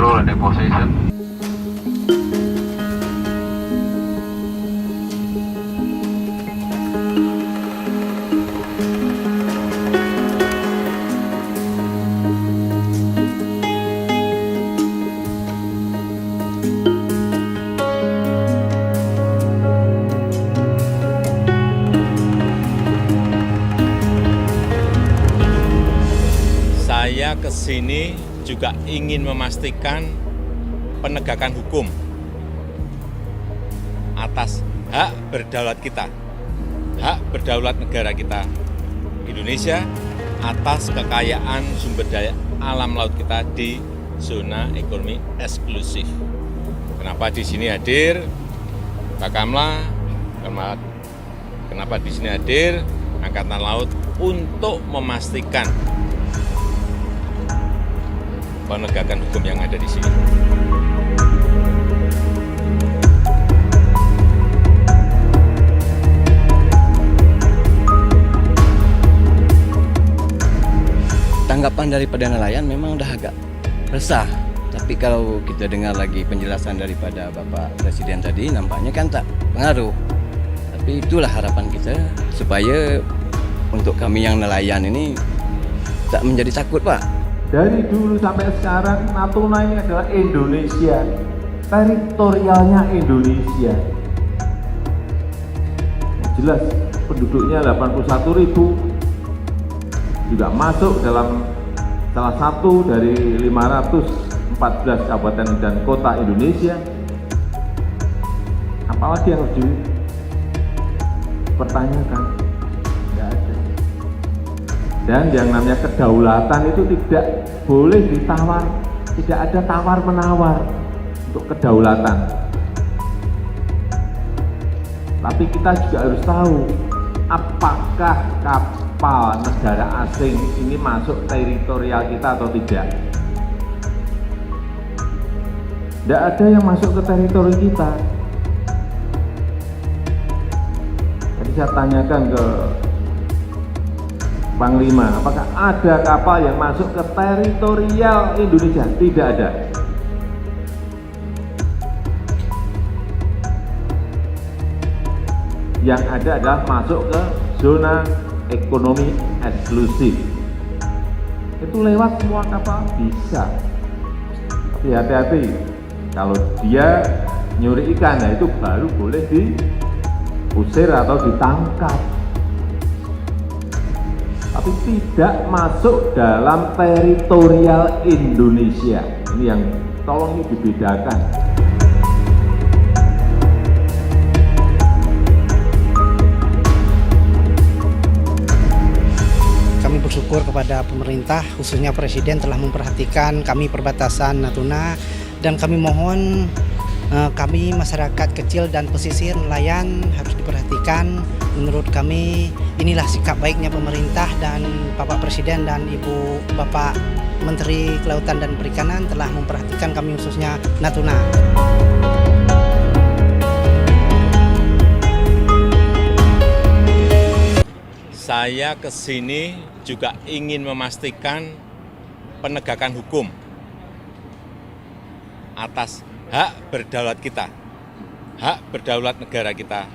control and position. Saya kesini juga ingin memastikan penegakan hukum atas hak berdaulat kita, hak berdaulat negara kita, Indonesia, atas kekayaan sumber daya alam laut kita di zona ekonomi eksklusif. Kenapa di sini hadir Pak Kamla? Kenapa di sini hadir Angkatan Laut untuk memastikan penegakan hukum yang ada di sini. Tanggapan daripada nelayan memang udah agak resah. Tapi kalau kita dengar lagi penjelasan daripada Bapak Presiden tadi, nampaknya kan tak pengaruh. Tapi itulah harapan kita supaya untuk kami yang nelayan ini tak menjadi takut, Pak. Dari dulu sampai sekarang Natuna ini adalah Indonesia, teritorialnya Indonesia. Jelas penduduknya 81.000, juga masuk dalam salah satu dari 514 kabupaten dan kota Indonesia. Apalagi yang harus dipertanyakan? Tidak ada. Dan yang namanya kedaulatan itu tidak boleh ditawar, tidak ada tawar-menawar untuk kedaulatan. Tapi kita juga harus tahu apakah kapal negara asing ini masuk teritorial kita atau tidak. Tidak ada yang masuk ke teritori kita. Jadi saya tanyakan ke Panglima, apakah ada kapal yang masuk ke teritorial Indonesia? Tidak ada. Yang ada adalah masuk ke zona ekonomi eksklusif. Itu lewat semua kapal bisa. Tapi hati-hati, kalau dia nyuri ikan, ya itu baru boleh diusir atau ditangkap. Tapi tidak masuk dalam teritorial Indonesia. Ini yang tolong ini dibedakan. Kami bersyukur kepada pemerintah, khususnya Presiden telah memperhatikan kami perbatasan Natuna, dan kami mohon kami masyarakat kecil dan pesisir nelayan harus diperhatikan. Menurut kami inilah sikap baiknya pemerintah dan Bapak Presiden dan Ibu Bapak Menteri Kelautan dan Perikanan telah memperhatikan kami khususnya Natuna. Saya kesini juga ingin memastikan penegakan hukum atas hak berdaulat kita, hak berdaulat negara kita,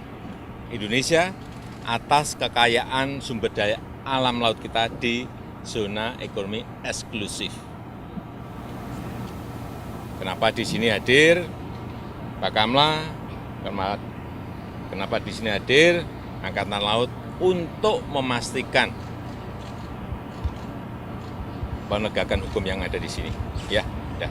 Indonesia, atas kekayaan sumber daya alam laut kita di zona ekonomi eksklusif. Kenapa di sini hadir Pak Kamla? Kenapa di sini hadir Angkatan Laut untuk memastikan penegakan hukum yang ada di sini. Ya, dah.